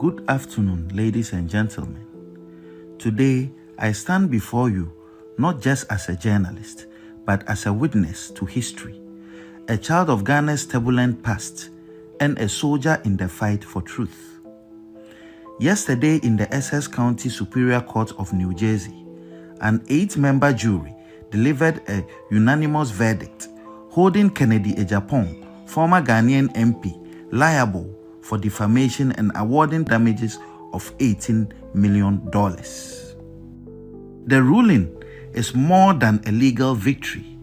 Good afternoon, ladies and gentlemen. Today, I stand before you not just as a journalist, but as a witness to history, a child of Ghana's turbulent past, and a soldier in the fight for truth. Yesterday, in the Essex County Superior Court of New Jersey, an 8-member jury delivered a unanimous verdict holding Kennedy Agyapong, former Ghanaian MP, liable for defamation and awarding damages of $18 million. The ruling is more than a legal victory.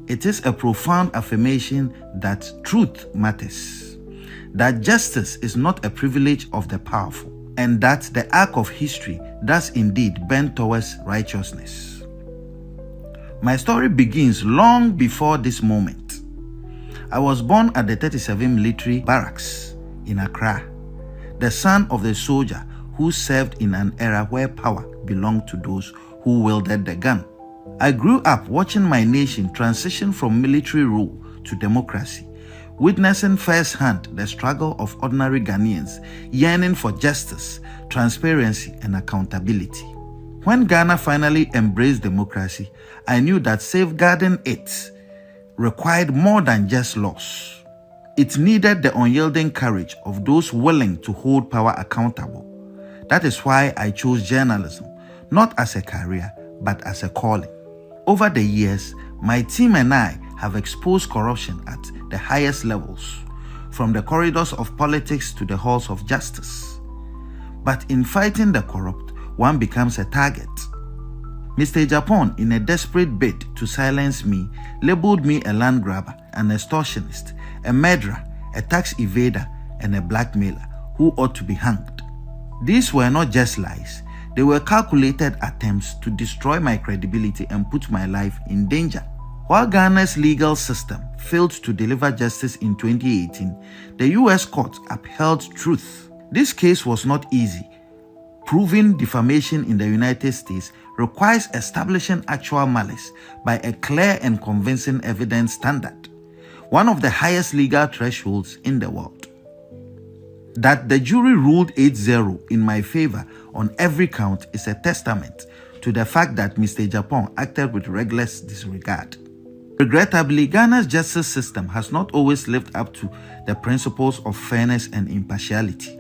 It is a profound affirmation that truth matters, that justice is not a privilege of the powerful, and that the arc of history does indeed bend towards righteousness. My story begins long before this moment. I was born at the 37 Military Barracks in Accra, the son of the soldier who served in an era where power belonged to those who wielded the gun. I grew up watching my nation transition from military rule to democracy, witnessing firsthand the struggle of ordinary Ghanaians yearning for justice, transparency, and accountability. When Ghana finally embraced democracy, I knew that safeguarding it required more than just laws. It needed the unyielding courage of those willing to hold power accountable. That is why I chose journalism, not as a career, but as a calling. Over the years, my team and I have exposed corruption at the highest levels, from the corridors of politics to the halls of justice. But in fighting the corrupt, one becomes a target. Mr. Agyapong, in a desperate bid to silence me, labeled me a land grabber, an extortionist, a murderer, a tax evader, and a blackmailer who ought to be hanged. These were not just lies. They were calculated attempts to destroy my credibility and put my life in danger. While Ghana's legal system failed to deliver justice in 2018, the U.S. court upheld truth. This case was not easy. Proving defamation in the United States requires establishing actual malice by a clear and convincing evidence standard, one of the highest legal thresholds in the world. That the jury ruled 8-0 in my favor on every count is a testament to the fact that Mr. Agyapong acted with reckless disregard. Regrettably, Ghana's justice system has not always lived up to the principles of fairness and impartiality.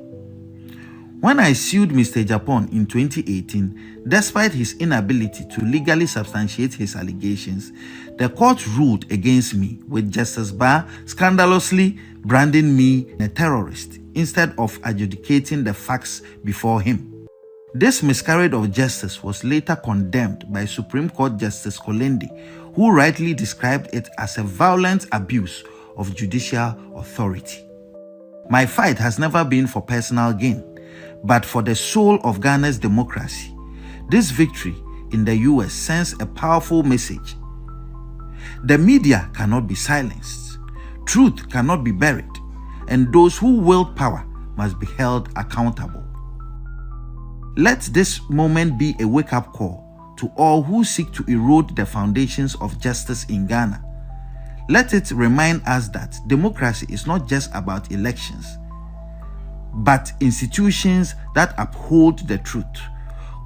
When I sued Mr. Agyapong in 2018, despite his inability to legally substantiate his allegations, the court ruled against me, with Justice Barr scandalously branding me a terrorist instead of adjudicating the facts before him. This miscarriage of justice was later condemned by Supreme Court Justice Kolende, who rightly described it as a violent abuse of judicial authority. My fight has never been for personal gain, but for the soul of Ghana's democracy. This victory in the US sends a powerful message. The media cannot be silenced, truth cannot be buried, and those who wield power must be held accountable. Let this moment be a wake-up call to all who seek to erode the foundations of justice in Ghana. Let it remind us that democracy is not just about elections, but institutions that uphold the truth,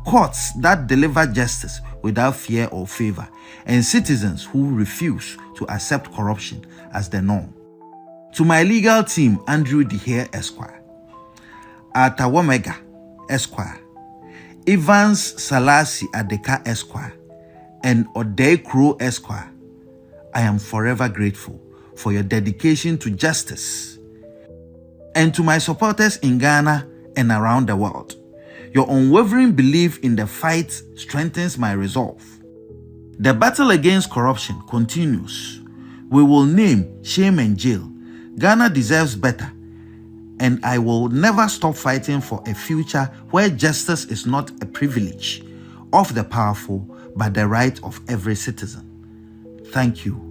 courts that deliver justice without fear or favor, and citizens who refuse to accept corruption as the norm. To my legal team, Andrew Dihare Esquire, Arthur Womega Esquire, Evans Salasi Adeka Esquire, and Odei Kro Esquire, I am forever grateful for your dedication to justice. And to my supporters in Ghana and around the world, your unwavering belief in the fight strengthens my resolve. The battle against corruption continues. We will name, shame, and jail. Ghana deserves better, and I will never stop fighting for a future where justice is not a privilege of the powerful, but the right of every citizen. Thank you.